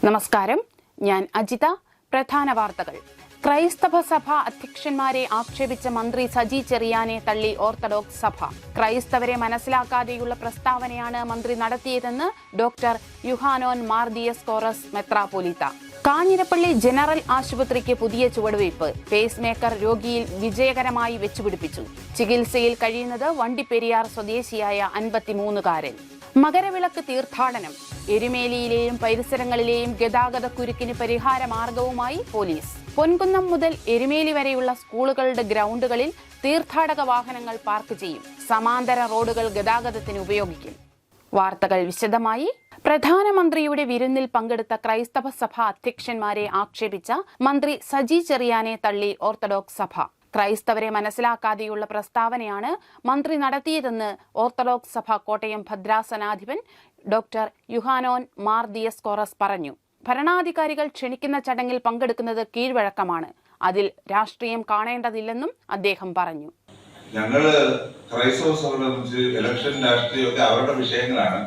നമസ്കാരം, ഞാൻ അജിത. പ്രധാന വാർത്തകൾ. ക്രൈസ്തവ സഭ അധ്യക്ഷന്മാരെ ആക്ഷേപിച്ച മന്ത്രി സജി ചെറിയാനെ തള്ളി ഓർത്തഡോക്സ് സഭ. ക്രൈസ്തവരെ മനസ്സിലാക്കാതെയുള്ള പ്രസ്താവനയാണ് മന്ത്രി നടത്തിയതെന്ന് ഡോക്ടർ യുഹാനോൻ മാർ ദിയസ്കോറസ് മെത്രാപ്പൊലീത്ത. കാഞ്ഞിരപ്പള്ളി ജനറൽ ആശുപത്രിക്ക് പുതിയ ചുവടുവയ്പ്. പേസ് മേക്കർ രോഗിയിൽ വിജയകരമായി വെച്ചുപിടിപ്പിച്ചു. ചികിത്സയിൽ കഴിയുന്നത് വണ്ടിപ്പെരിയാർ സ്വദേശിയായ 53-കാരൻ. മകരവിളക്ക് തീർത്ഥാടനം. എരുമേലിയിലെയും പരിസരങ്ങളിലെയും ഗതാഗത കുരുക്കിന് പരിഹാര മാർഗവുമായി പോലീസ്. പൊൻകുന്നം മുതൽ എരുമേലി വരെയുള്ള സ്കൂളുകളുടെ ഗ്രൗണ്ടുകളിൽ തീർത്ഥാടക വാഹനങ്ങൾ പാർക്ക് ചെയ്യും. സമാന്തര റോഡുകൾ ഗതാഗതത്തിന് ഉപയോഗിക്കും. വാർത്തകൾ വിശദമായി. പ്രധാനമന്ത്രിയുടെ വിരുന്നിൽ പങ്കെടുത്ത ക്രൈസ്തവ സഭ അധ്യക്ഷന്മാരെ ആക്ഷേപിച്ച മന്ത്രി സജി ചെറിയാനെ തള്ളി ഓർത്തഡോക്സ് സഭ. ക്രൈസ്തവരെ മനസ്സിലാക്കാതെയുള്ള പ്രസ്താവനയാണ് മന്ത്രി നടത്തിയതെന്ന് ഓർത്തഡോക്സ് സഭ കോട്ടയം ഭദ്രാസനാധിപൻ ഡോക്ടർ യുഹാനോൻ മാർ ദിയസ്കോറസ് പറഞ്ഞു. ഭരണാധികാരികൾ ക്ഷണിക്കുന്ന ചടങ്ങിൽ പങ്കെടുക്കുന്നത് കീഴ്വഴക്കമാണ്. അതിൽ രാഷ്ട്രീയം കാണേണ്ടതില്ലെന്നും അദ്ദേഹം പറഞ്ഞു. ഞങ്ങള് ക്രൈസ്തവ സഭയെ ഇലക്ഷൻ രാഷ്ട്രീയമൊക്കെ അവരുടെ വിഷയങ്ങളാണ്.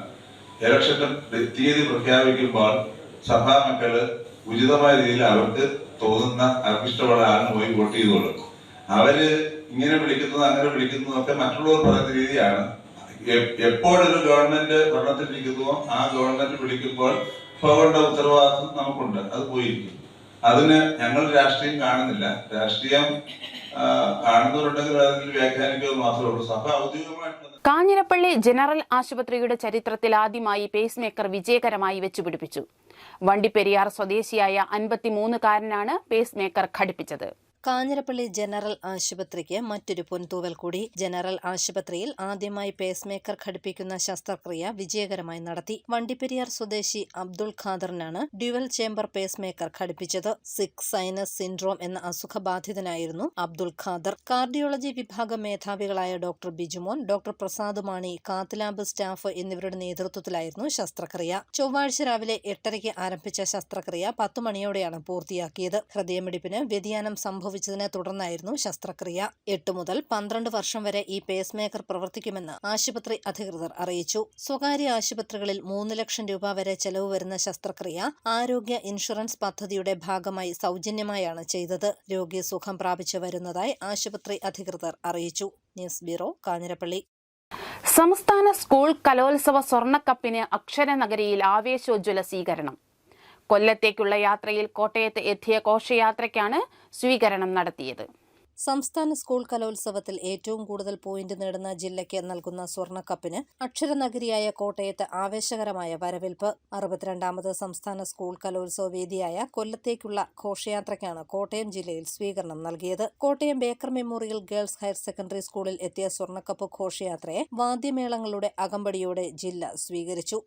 ഇലക്ഷന്റെ തീയതി പ്രഖ്യാപിക്കുമ്പോൾ സഭാ മക്കള് ഉചിതമായ രീതിയിൽ അവർക്ക് തോന്നുന്ന അവർക്കിഷ്ടമുള്ള ആളിന് പോയി വോട്ട് ചെയ്തോളും. അവര് ഇങ്ങനെ വിളിക്കുന്നത് അങ്ങനെ വിളിക്കുന്നതും ഒക്കെ മറ്റുള്ളവർ പറയുന്ന രീതിയാണ്. എപ്പോഴൊരു ഗവൺമെന്റ് ഭരണത്തിലിരിക്കുന്നുവോ ആ ഗവൺമെന്റ് വിളിക്കുമ്പോൾ പോകേണ്ട ഉത്തരവാദിത്വം നമുക്കുണ്ട്. അത് പോയിരിക്കും. അതിന് ഞങ്ങൾ രാഷ്ട്രീയം കാണുന്നില്ല. രാഷ്ട്രീയം കാണുന്നവരുണ്ടെങ്കിൽ അതിൽ വ്യാഖ്യാനിക്കുക മാത്രമേ ഉള്ളൂ. സഭ ഔദ്യോഗികമായിട്ട് കാഞ്ഞിരപ്പള്ളി ജനറൽ ആശുപത്രിയുടെ ചരിത്രത്തിൽ ആദ്യമായി പേസ് മേക്കർ വിജയകരമായി വെച്ചുപിടിപ്പിച്ചു. വണ്ടിപ്പെരിയാർ സ്വദേശിയായ 53-കാരനാണ് പേസ് മേക്കർ ഘടിപ്പിച്ചത്. കാഞ്ഞിരപ്പള്ളി ജനറൽ ആശുപത്രിക്ക് മറ്റൊരു പൊൻതൂവൽ കൂടി. ജനറൽ ആശുപത്രിയിൽ ആദ്യമായി പേസ് മേക്കർ ഘടിപ്പിക്കുന്ന ശസ്ത്രക്രിയ വിജയകരമായി നടത്തി. വണ്ടിപ്പെരിയാർ സ്വദേശി അബ്ദുൾ ഖാദറിനാണ് ഡ്യുവൽ ചേംബർ പേസ് മേക്കർ ഘടിപ്പിച്ചത്. സിക് സൈനസ് സിൻഡ്രോം എന്ന അസുഖബാധിതനായിരുന്നു അബ്ദുൾ ഖാദർ. കാർഡിയോളജി വിഭാഗം മേധാവികളായ doctor Bijumon, doctor Prasad Mani, cath staff എന്നിവരുടെ നേതൃത്വത്തിലായിരുന്നു ശസ്ത്രക്രിയ. ചൊവ്വാഴ്ച രാവിലെ 8:30 ആരംഭിച്ച ശസ്ത്രക്രിയ 10 മണിയോടെയാണ് പൂർത്തിയാക്കിയത്. ഹൃദയമിടിപ്പിന് വ്യതിയാനം സംഭവിച്ചതിനെ തുടർന്നായിരുന്നു ശസ്ത്രക്രിയ. 8 മുതൽ 12 വർഷം വരെ ഈ പേസ് മേക്കർ പ്രവർത്തിക്കുമെന്ന് ആശുപത്രി അധികൃതർ അറിയിച്ചു. സ്വകാര്യ ആശുപത്രികളിൽ 3 ലക്ഷം രൂപ വരെ ചെലവ് വരുന്ന ശസ്ത്രക്രിയ ആരോഗ്യ ഇൻഷുറൻസ് പദ്ധതിയുടെ ഭാഗമായി സൗജന്യമായാണ് ചെയ്തത്. രോഗി സുഖം പ്രാപിച്ചു വരുന്നതായി ആശുപത്രി അധികൃതർ അറിയിച്ചു. News bureau, Kanjirappally. സംസ്ഥാന സ്കൂൾ കലോത്സവ സ്വർണ്ണക്കപ്പിന് അക്ഷരനഗരിയിൽ ആവേശോജ്വല സ്വീകരണം. കൊല്ലത്തേക്കുള്ള യാത്രയിൽ കോട്ടയത്ത് എത്തിയ ഘോഷയാത്രയ്ക്കാണ് സ്വീകരണം നടത്തിയത്. സംസ്ഥാന സ്കൂൾ കലോത്സവത്തിൽ ഏറ്റവും കൂടുതൽ പോയിന്റ് നേടുന്ന ജില്ലയ്ക്ക് നൽകുന്ന സ്വർണ്ണക്കപ്പിന് അക്ഷരനഗരിയായ കോട്ടയത്ത് ആവേശകരമായ വരവേൽപ്പ്. 62ാമത് സംസ്ഥാന സ്കൂൾ കലോത്സവ വേദിയായ കൊല്ലത്തേക്കുള്ള ഘോഷയാത്രയ്ക്കാണ് കോട്ടയം ജില്ലയിൽ സ്വീകരണം നൽകിയത്. Kottayam Baker memorial girls higher secondary സ്കൂളിൽ എത്തിയ സ്വർണ്ണക്കപ്പ് ഘോഷയാത്രയെ വാദ്യമേളങ്ങളുടെ അകമ്പടിയോടെ ജില്ല സ്വീകരിച്ചു.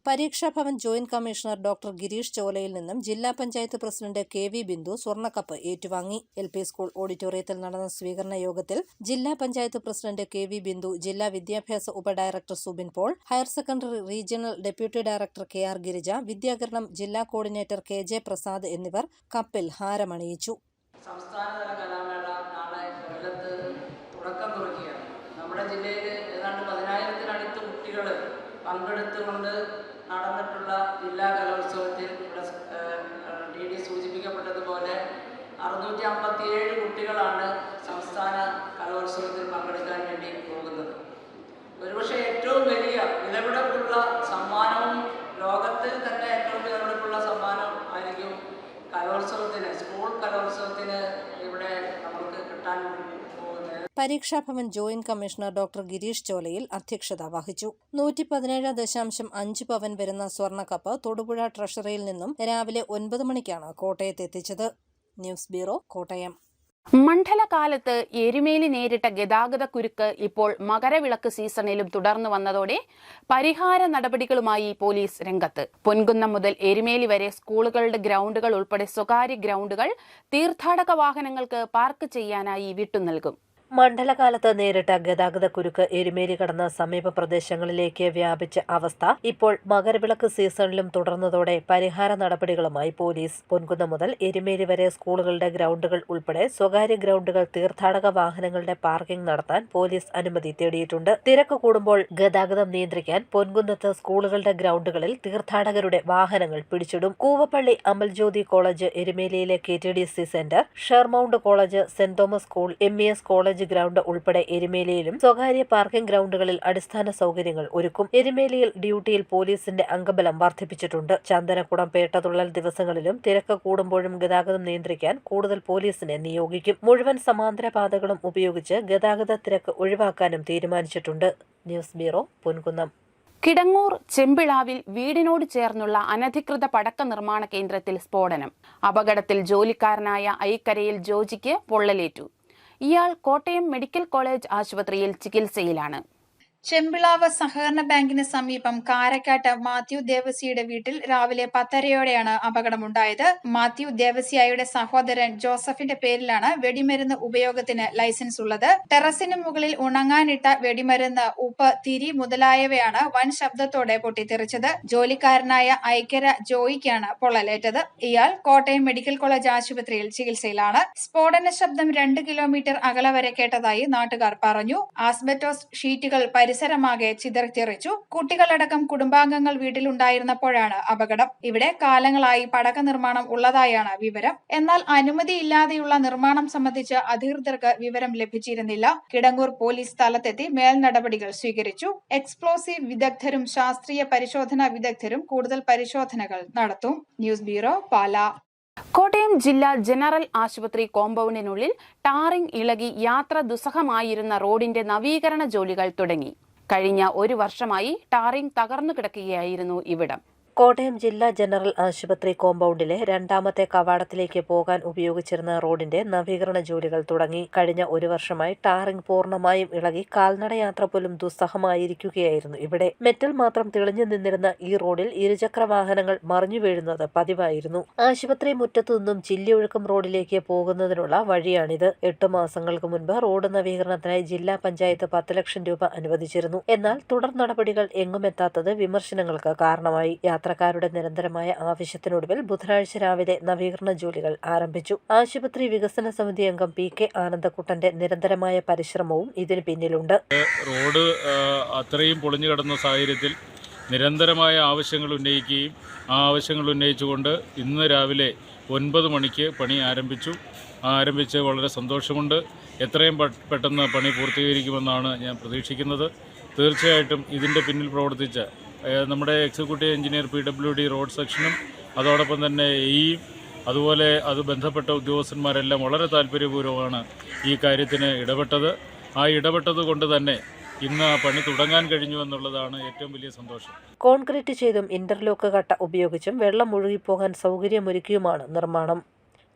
Pareeksha Bhavan joint commissioner doctor Girish ചോലയിൽ നിന്നും ജില്ലാ പഞ്ചായത്ത് പ്രസിഡന്റ് KV ബിന്ദു സ്വർണ്ണക്കപ്പ് ഏറ്റുവാങ്ങി. LP സ്കൂൾ ഓഡിറ്റോറിയത്തിൽ നടന്ന സ്വീകരണ യോഗത്തിൽ ജില്ലാ പഞ്ചായത്ത് പ്രസിഡന്റ് KV ബിന്ദു, ജില്ലാ വിദ്യാഭ്യാസ ഉപഡയറക്ടർ Subin Paul, higher secondary regional deputy director KR Girija, Vidyakiranam ജില്ലാ കോർഡിനേറ്റർ KJ പ്രസാദ് എന്നിവർ കപ്പിൽ ഹാരമണിയിച്ചു. സംസ്ഥാനതല കലാമേള നാളെ കൊല്ലത്ത് തുടക്കം കുറിക്കുകയാണ്. നമ്മുടെ ജില്ലയിൽ ഏതാണ്ട് 10,000-ത്തിനടുത്ത് കുട്ടികൾ പങ്കെടുത്തുകൊണ്ട് നടന്നിട്ടുള്ള ജില്ലാ കലോത്സവത്തിൽ DD സൂചിപ്പിക്കപ്പെട്ടതുപോലെ 657 കുട്ടികളാണ് സംസ്ഥാന കലോത്സവത്തിൽ പങ്കെടുക്കാൻ വേണ്ടി പോകുന്നത്. ഒരുപക്ഷെ ഏറ്റവും വലിയ വിലപിടിപ്പുള്ള സമ്മാനവും ലോകത്തിൽ തന്നെ ഏറ്റവും വിലപിടിപ്പുള്ള സമ്മാനം ആയിരിക്കും കലോത്സവത്തിന്, സ്കൂൾ കലോത്സവത്തിന് ഇവിടെ നമുക്ക് കിട്ടാൻ പോകുന്നത്. Pareeksha Bhavan joint commissioner doctor Girish ചോലയിൽ അധ്യക്ഷത വഹിച്ചു. 117.5 പവൻ വരുന്ന സ്വർണ്ണക്കപ്പ് തൊടുപുഴ ട്രഷറിയിൽ നിന്നും രാവിലെ 9 മണിക്കാണ് കോട്ടയത്ത് എത്തിച്ചത്. News bureau, Kottayam. മണ്ഡലകാലത്ത് എരുമേലി നേരിട്ട ഗതാഗത കുരുക്ക് ഇപ്പോൾ മകരവിളക്ക് സീസണിലും തുടർന്നു വന്നതോടെ പരിഹാര നടപടികളുമായി പോലീസ് രംഗത്ത്. പൊൻകുന്നം മുതൽ എരുമേലി വരെ സ്കൂളുകളുടെ ഗ്രൗണ്ടുകൾ ഉൾപ്പെടെ സ്വകാര്യ ഗ്രൗണ്ടുകൾ തീർത്ഥാടക വാഹനങ്ങൾക്ക് പാർക്ക് ചെയ്യാനായി വിട്ടുനൽകും. മണ്ഡലകാലത്ത് നേരിട്ട ഗതാഗതക്കുരുക്ക് എരുമേലി കടന്ന സമീപ പ്രദേശങ്ങളിലേക്ക് വ്യാപിച്ച അവസ്ഥ ഇപ്പോൾ മകരവിളക്ക് സീസണിലും തുടർന്നതോടെ പരിഹാര നടപടികളുമായി പോലീസ്. പൊൻകുന്നം മുതൽ എരുമേലി വരെ സ്കൂളുകളുടെ ഗ്രൗണ്ടുകൾ ഉൾപ്പെടെ സ്വകാര്യ ഗ്രൗണ്ടുകൾ തീർത്ഥാടക വാഹനങ്ങളുടെ പാർക്കിംഗ് നടത്താൻ പോലീസ് അനുമതി തേടിയിട്ടുണ്ട്. തിരക്ക് കൂടുമ്പോൾ ഗതാഗതം നിയന്ത്രിക്കാൻ പൊൻകുന്നത്ത് സ്കൂളുകളുടെ ഗ്രൗണ്ടുകളിൽ തീർത്ഥാടകരുടെ വാഹനങ്ങൾ പിടിച്ചിടും. കൂവപ്പള്ളി അമൽജ്യോതി കോളേജ്, എരുമേലിയിലെ KTDC centre, Shermount college, saint Thomas school, MES college ground ഉൾപ്പെടെ എരുമേലിയിലും സ്വകാര്യ പാർക്കിംഗ് ഗ്രൗണ്ടുകളിൽ അടിസ്ഥാന സൗകര്യങ്ങൾ ഒരുക്കും. എരുമേലിയിൽ ഡ്യൂട്ടിയിൽ പോലീസിന്റെ അംഗബലം വർദ്ധിപ്പിച്ചിട്ടുണ്ട്. ചന്ദനക്കുടം, പേട്ടതുള്ളൽ ദിവസങ്ങളിലും തിരക്ക് കൂടുമ്പോഴും ഗതാഗതം നിയന്ത്രിക്കാൻ കൂടുതൽ പോലീസിനെ നിയോഗിക്കും. മുഴുവൻ സമാന്തര പാതകളും ഉപയോഗിച്ച് ഗതാഗത തിരക്ക് ഒഴിവാക്കാനും തീരുമാനിച്ചിട്ടുണ്ട്. News bureau, Ponkunnam. കിടങ്ങൂർ ചെമ്പിളാവിൽ വീടിനോട് ചേർന്നുള്ള അനധികൃത പടക്ക നിർമ്മാണ കേന്ദ്രത്തിൽ സ്ഫോടനം. അപകടത്തിൽ ജോലിക്കാരനായ ഐക്കരയിൽ ജോജിക്ക് പൊള്ളലേറ്റു. ഇയാൾ കോട്ടയം മെഡിക്കൽ കോളേജ് ആശുപത്രിയിൽ ചികിത്സയിലാണ്. ചെമ്പിളാവ് സഹകരണ ബാങ്കിന് സമീപം കാരക്കാട്ട് മാത്യു ദേവസിയുടെ വീട്ടിൽ രാവിലെ 10:30യോടെയാണ് അപകടമുണ്ടായത്. മാത്യു ദേവസിയായുടെ സഹോദരൻ ജോസഫിന്റെ പേരിലാണ് വെടിമരുന്ന് ഉപയോഗത്തിന് ലൈസൻസ് ഉള്ളത്. ടെറസിന് മുകളിൽ ഉണങ്ങാനിട്ട വെടിമരുന്ന്, ഉപ്പ്, തിരി മുതലായവയാണ് വൻ ശബ്ദത്തോടെ പൊട്ടിത്തെറിച്ചത്. ജോലിക്കാരനായ ഐക്കര ജോയിക്കാണ് പൊള്ളലേറ്റത്. ഇയാൾ കോട്ടയം മെഡിക്കൽ കോളേജ് ആശുപത്രിയിൽ ചികിത്സയിലാണ്. സ്ഫോടന ശബ്ദം 2 കിലോമീറ്റർ അകലെ വരെ കേട്ടതായി നാട്ടുകാർ പറഞ്ഞു. ആസ്ബറ്റോസ് ഷീറ്റുകൾ പരിസരമാകെ ചിതറിത്തെറിച്ചു. കുട്ടികളടക്കം കുടുംബാംഗങ്ങൾ വീട്ടിലുണ്ടായിരുന്നപ്പോഴാണ് അപകടം. ഇവിടെ കാലങ്ങളായി പടക്ക നിർമ്മാണം ഉള്ളതായാണ് വിവരം. എന്നാൽ അനുമതിയില്ലാതെയുള്ള നിർമ്മാണം സംബന്ധിച്ച് അധികൃതർക്ക് വിവരം ലഭിച്ചിരുന്നില്ല. കിടങ്ങൂർ പോലീസ് സ്ഥലത്തെത്തി മേൽ നടപടികൾ സ്വീകരിച്ചു. എക്സ്പ്ലോസീവ് വിദഗ്ധരും ശാസ്ത്രീയ പരിശോധനാ വിദഗ്ധരും കൂടുതൽ പരിശോധനകൾ നടത്തും. News bureau, Pala. കോട്ടയം ജില്ലാ ജനറൽ ആശുപത്രി കോമ്പൗണ്ടിനുള്ളിൽ ടാറിംഗ് ഇളകി യാത്ര ദുസ്സഹമായിരുന്ന റോഡിന്റെ നവീകരണ ജോലികൾ തുടങ്ങി. കഴിഞ്ഞ 1 വർഷമായി ടാറിംഗ് തകർന്നു കിടക്കുകയായിരുന്നു ഇവിടം. കോട്ടയം ജില്ലാ ജനറൽ ആശുപത്രി കോമ്പൗണ്ടിലെ 2ാമത്തെ കവാടത്തിലേക്ക് പോകാൻ ഉപയോഗിച്ചിരുന്ന റോഡിന്റെ നവീകരണ ജോലികൾ തുടങ്ങി. കഴിഞ്ഞ 1 വർഷമായി ടാറിംഗ് പൂർണ്ണമായും ഇളകി കാൽനടയാത്ര പോലും ദുസ്സഹമായിരിക്കുകയായിരുന്നു ഇവിടെ. മെറ്റൽ മാത്രം തെളിഞ്ഞു നിന്നിരുന്ന ഈ റോഡിൽ ഇരുചക്ര വാഹനങ്ങൾ മറിഞ്ഞു വീഴുന്നത് പതിവായിരുന്നു. ആശുപത്രി മുറ്റത്തു നിന്നും ചില്ലിയൊഴുക്കം റോഡിലേക്ക് പോകുന്നതിനുള്ള വഴിയാണിത്. 8 മാസങ്ങൾക്ക് മുൻപ് റോഡ് നവീകരണത്തിനായി ജില്ലാ പഞ്ചായത്ത് 10 ലക്ഷം രൂപ അനുവദിച്ചിരുന്നു. എന്നാൽ തുടർ നടപടികൾ എങ്ങുമെത്താത്തത് വിമർശനങ്ങൾക്ക് കാരണമായി. യാത്രക്കാരുടെ നിരന്തരമായ ആവശ്യത്തിനൊടുവിൽ ബുധനാഴ്ച രാവിലെ നവീകരണ ജോലികൾ ആരംഭിച്ചു. ആശുപത്രി വികസന സമിതി അംഗം PK ആനന്ദക്കുട്ടന്റെ നിരന്തരമായ പരിശ്രമവും ഇതിന് പിന്നിലുണ്ട്. റോഡ് അത്രയും പൊളിഞ്ഞു കിടന്ന സാഹചര്യത്തിൽ നിരന്തരമായ ആവശ്യങ്ങൾ ഉന്നയിക്കുകയും ആ ആവശ്യങ്ങൾ ഉന്നയിച്ചുകൊണ്ട് ഇന്ന് രാവിലെ 9 മണിക്ക് പണി ആരംഭിച്ച് വളരെ സന്തോഷമുണ്ട്. എത്രയും പെട്ടെന്ന് പണി പൂർത്തീകരിക്കുമെന്നാണ് ഞാൻ പ്രതീക്ഷിക്കുന്നത്. തീർച്ചയായിട്ടും ഇതിൻ്റെ പിന്നിൽ പ്രവർത്തിച്ച നമ്മുടെ എക്സിക്യൂട്ടീവ് എഞ്ചിനീയർ PWD റോഡ് സെക്ഷനും അതോടൊപ്പം തന്നെ അതുപോലെ അത് ബന്ധപ്പെട്ട ഉദ്യോഗസ്ഥന്മാരെല്ലാം വളരെ താല്പര്യപൂർവ്വമാണ് ഈ കാര്യത്തിന് ഇടപെട്ടത്. ആ ഇടപെട്ടത് കൊണ്ട് തന്നെ ഇന്ന് ആ പണി തുടങ്ങാൻ കഴിഞ്ഞു എന്നുള്ളതാണ് ഏറ്റവും വലിയ സന്തോഷം. കോൺക്രീറ്റ് ചെയ്തും ഇന്റർലോക്ക് കട്ട ഉപയോഗിച്ചും വെള്ളം ഒഴുകിപ്പോകാൻ സൗകര്യമൊരുക്കിയുമാണ് നിർമ്മാണം.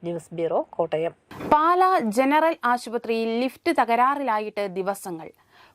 News bureau, Kottayam. Pala general ആശുപത്രിയിൽ ലിഫ്റ്റ് തകരാറിലായിട്ട് ദിവസങ്ങൾ.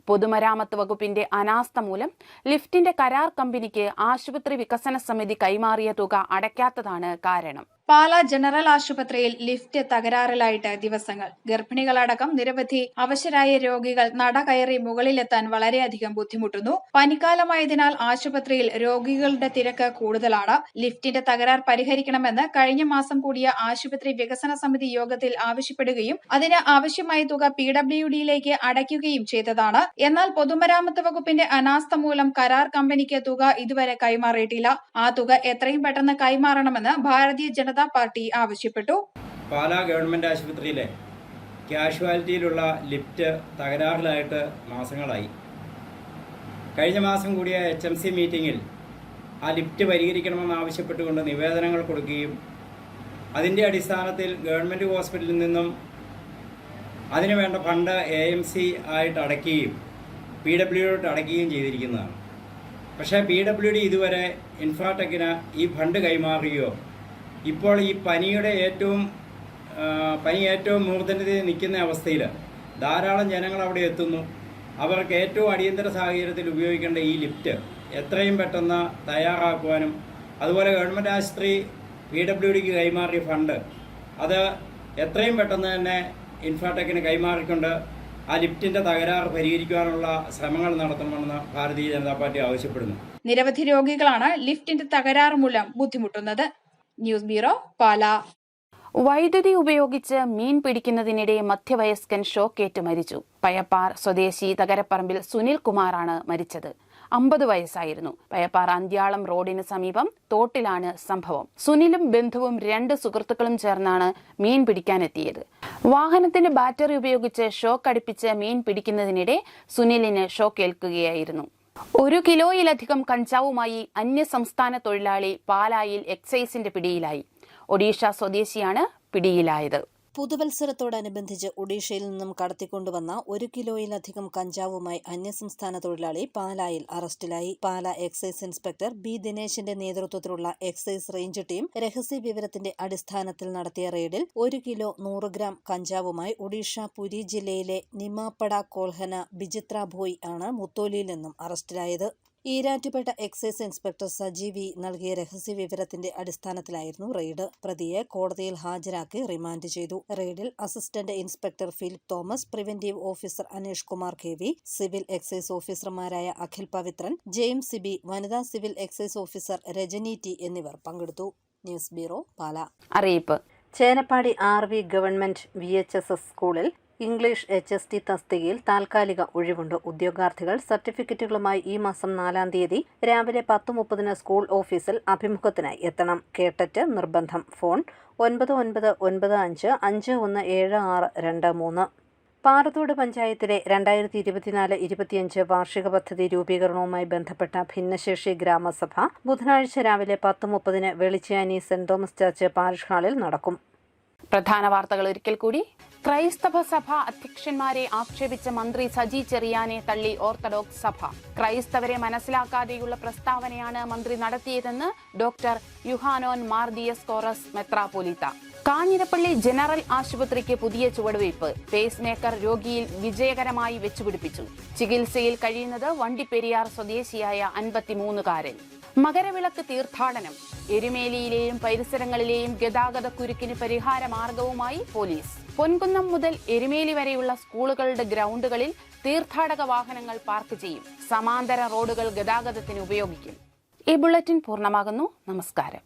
പൊതുമരാമത്ത് വകുപ്പിന്റെ അനാസ്ഥ മൂലം ലിഫ്റ്റിന്റെ കരാർ കമ്പനിക്ക് ആശുപത്രി വികസന സമിതി കൈമാറിയ തുക അടയ്ക്കാത്തതാണ് കാരണം. പാലാ ജനറൽ ആശുപത്രിയിൽ ലിഫ്റ്റ് തകരാറിലായിട്ട് ദിവസങ്ങൾ. ഗർഭിണികളടക്കം നിരവധി അവശരായ രോഗികൾ നട കയറി മുകളിലെത്താൻ വളരെയധികം ബുദ്ധിമുട്ടുന്നു. പനിക്കാലമായതിനാൽ ആശുപത്രിയിൽ രോഗികളുടെ തിരക്ക് കൂടുതലാണ്. ലിഫ്റ്റിന്റെ തകരാർ പരിഹരിക്കണമെന്ന് കഴിഞ്ഞ മാസം കൂടിയ ആശുപത്രി വികസന സമിതി യോഗത്തിൽ ആവശ്യപ്പെടുകയും അതിന് ആവശ്യമായ തുക PWDയിലേക്ക് അടയ്ക്കുകയും ചെയ്തതാണ്. എന്നാൽ പൊതുമരാമത്ത് വകുപ്പിന്റെ അനാസ്ഥ മൂലം കരാർ കമ്പനിക്ക് തുക ഇതുവരെ കൈമാറിയിട്ടില്ല. ആ തുക എത്രയും പെട്ടെന്ന് കൈമാറണമെന്ന് ഭാരതീയ ജനതാ പാർട്ടി ആവശ്യപ്പെട്ടു. പാലാ ഗവൺമെന്റ് ആശുപത്രിയിലെ കാഷ്വാലിറ്റിയിലുള്ള ലിഫ്റ്റ് തകരാറിലായിട്ട് മാസങ്ങളായി. കഴിഞ്ഞ മാസം കൂടിയ HMC മീറ്റിംഗിൽ ആ ലിഫ്റ്റ് പരിഹരിക്കണമെന്ന് ആവശ്യപ്പെട്ടുകൊണ്ട് നിവേദനങ്ങൾ കൊടുക്കുകയും അതിൻ്റെ അടിസ്ഥാനത്തിൽ ഗവൺമെൻറ് ഹോസ്പിറ്റലിൽ നിന്നും അതിനു വേണ്ട ഫണ്ട് AMC ആയിട്ട് അടയ്ക്കുകയും PWD അടയ്ക്കുകയും ചെയ്തിരിക്കുന്നതാണ്. പക്ഷേ PWD ഇതുവരെ ഇൻഫ്രാടെക്കിന് ഈ ഫണ്ട് കൈമാറുകയോ ഇപ്പോൾ ഈ പനി ഏറ്റവും മൂർധന്യതയിൽ നിൽക്കുന്ന അവസ്ഥയിൽ ധാരാളം ജനങ്ങൾ അവിടെ എത്തുന്നു. അവർക്ക് ഏറ്റവും അടിയന്തര സാഹചര്യത്തിൽ ഉപയോഗിക്കേണ്ട ഈ ലിഫ്റ്റ് എത്രയും പെട്ടെന്ന് തയ്യാറാക്കുവാനും അതുപോലെ ഗവൺമെൻറ് ആശുപത്രി PWDക്ക് കൈമാറിയ ഫണ്ട് അത് എത്രയും പെട്ടെന്ന് തന്നെ ഇൻഫ്രാടെക്കിന് കൈമാറിക്കൊണ്ട് ആ ലിഫ്റ്റിൻ്റെ തകരാറ് പരിഹരിക്കുവാനുള്ള ശ്രമങ്ങൾ നടത്തണമെന്ന് ഭാരതീയ ജനതാ പാർട്ടി ആവശ്യപ്പെടുന്നു. നിരവധി രോഗികളാണ് ലിഫ്റ്റിന്റെ തകരാറ് മൂലം ബുദ്ധിമുട്ടുന്നത്. News bureau, Pala. വൈദ്യുതി ഉപയോഗിച്ച് മീൻ പിടിക്കുന്നതിനിടെ മധ്യവയസ്കൻ ഷോക്കേറ്റ് മരിച്ചു. പയപ്പാർ സ്വദേശി തകരപ്പറമ്പിൽ സുനിൽ കുമാറാണ് മരിച്ചത്. 50 വയസ്സായിരുന്നു. പയപ്പാർ അന്ത്യാളം റോഡിന് സമീപം തോട്ടിലാണ് സംഭവം. സുനിലും ബന്ധുവും 2 സുഹൃത്തുക്കളും ചേർന്നാണ് മീൻ പിടിക്കാനെത്തിയത്. വാഹനത്തിന്റെ ബാറ്ററി ഉപയോഗിച്ച് ഷോക്ക് അടിപ്പിച്ച് മീൻ പിടിക്കുന്നതിനിടെ സുനിലിന് ഷോക്കേൽക്കുകയായിരുന്നു. 1 കിലോയിലധികം കഞ്ചാവുമായി അന്യസംസ്ഥാന തൊഴിലാളി പാലായിൽ എക്സൈസിന്റെ പിടിയിലായി. ഒഡീഷ സ്വദേശിയാണ് പിടിയിലായത്. പുതുവത്സരത്തോടനുബന്ധിച്ച് ഒഡീഷയിൽ നിന്നും കടത്തിക്കൊണ്ടുവന്ന 1 കിലോയിലധികം കഞ്ചാവുമായി അന്യസംസ്ഥാന തൊഴിലാളി പാലായിൽ അറസ്റ്റിലായി. പാല എക്സൈസ് ഇൻസ്പെക്ടർ ബി ദിനേശിന്റെ നേതൃത്വത്തിലുള്ള എക്സൈസ് റേഞ്ച് ടീം രഹസ്യ വിവരത്തിന്റെ അടിസ്ഥാനത്തിൽ നടത്തിയ റെയ്ഡിൽ 1 കിലോ 100 ഗ്രാം കഞ്ചാവുമായി ഒഡീഷ പുരി ജില്ലയിലെ നിമാപ്പട കോൽഹന ബിജിത്ര ഭോയ് ആണ് മുത്തോലിയിൽ നിന്നും അറസ്റ്റിലായത്. Erattupetta excise inspector Saji V നൽകിയ രഹസ്യ വിവരത്തിന്റെ അടിസ്ഥാനത്തിലായിരുന്നു റെയ്ഡ്. പ്രതിയെ കോടതിയിൽ ഹാജരാക്കി റിമാൻഡ് ചെയ്തു. റെയ്ഡിൽ assistant inspector Philip Thomas, preventive officer Aneesh Kumar KV, civil excise ഓഫീസർമാരായ അഖിൽ പവിത്രൻ, ജെയിംസ് സിബി, വനിതാ civil excise officer Rajani T എന്നിവർ പങ്കെടുത്തു. News bureau, Pala. അറിയിപ്പ്: ചേനപ്പാടി RV ഗവൺമെന്റ് VHSS സ്കൂളിൽ ഇംഗ്ലീഷ് HST തസ്തികയിൽ താൽക്കാലിക ഒഴിവുണ്ട്. ഉദ്യോഗാർത്ഥികൾ സർട്ടിഫിക്കറ്റുകളുമായി ഈ മാസം 4-ാം തീയതി രാവിലെ 10:30 സ്കൂൾ ഓഫീസിൽ അഭിമുഖത്തിനായി എത്തണം. കേട്ടറ്റ് നിർബന്ധം. ഫോൺ 9995517623. പാറത്തോട് പഞ്ചായത്തിലെ 2024-25 വാർഷിക പദ്ധതി രൂപീകരണവുമായി ബന്ധപ്പെട്ട ഭിന്നശേഷി ഗ്രാമസഭ ബുധനാഴ്ച രാവിലെ 10:30 വെളിച്ചാനി സെന്റ് തോമസ് ചർച്ച് പാരിഷ് ഹാളിൽ നടക്കും. പ്രധാന വാർത്തകൾ ഒരിക്കൽ കൂടി. ക്രൈസ്തവ സഭ അധ്യക്ഷന്മാരെ ആക്ഷേപിച്ച മന്ത്രി സജി ചെറിയാനെ തള്ളി ഓർത്തഡോക്സ് സഭ. ക്രൈസ്തവരെ മനസ്സിലാക്കാതെയുള്ള പ്രസ്താവനയാണ് മന്ത്രി നടത്തിയതെന്ന് ഡോക്ടർ യുഹാനോൻ മാർ ദിയസ്കോറസ് മെത്രാപ്പൊലീത്ത. കാഞ്ഞിരപ്പള്ളി ജനറൽ ആശുപത്രിക്ക് പുതിയ ചുവടുവയ്പ്. പേസ് മേക്കർ രോഗിയിൽ വിജയകരമായി വെച്ചുപിടിപ്പിച്ചു. ചികിത്സയിൽ കഴിയുന്നത് വണ്ടിപ്പെരിയാർ സ്വദേശിയായ 53-കാരൻ. മകരവിളക്ക് തീർത്ഥാടനം. എരുമേലിയിലെയും പരിസരങ്ങളിലെയും ഗതാഗത കുരുക്കിന് പരിഹാര മാർഗവുമായി പോലീസ്. പൊൻകുന്നം മുതൽ എരുമേലി വരെയുള്ള സ്കൂളുകളുടെ ഗ്രൗണ്ടുകളിൽ തീർത്ഥാടക വാഹനങ്ങൾ പാർക്ക് ചെയ്യും. സമാന്തര റോഡുകൾ ഗതാഗതത്തിന് ഉപയോഗിക്കും. ഈ ബുള്ളറ്റിൻ പൂർണ്ണമാകുന്നു. നമസ്കാരം.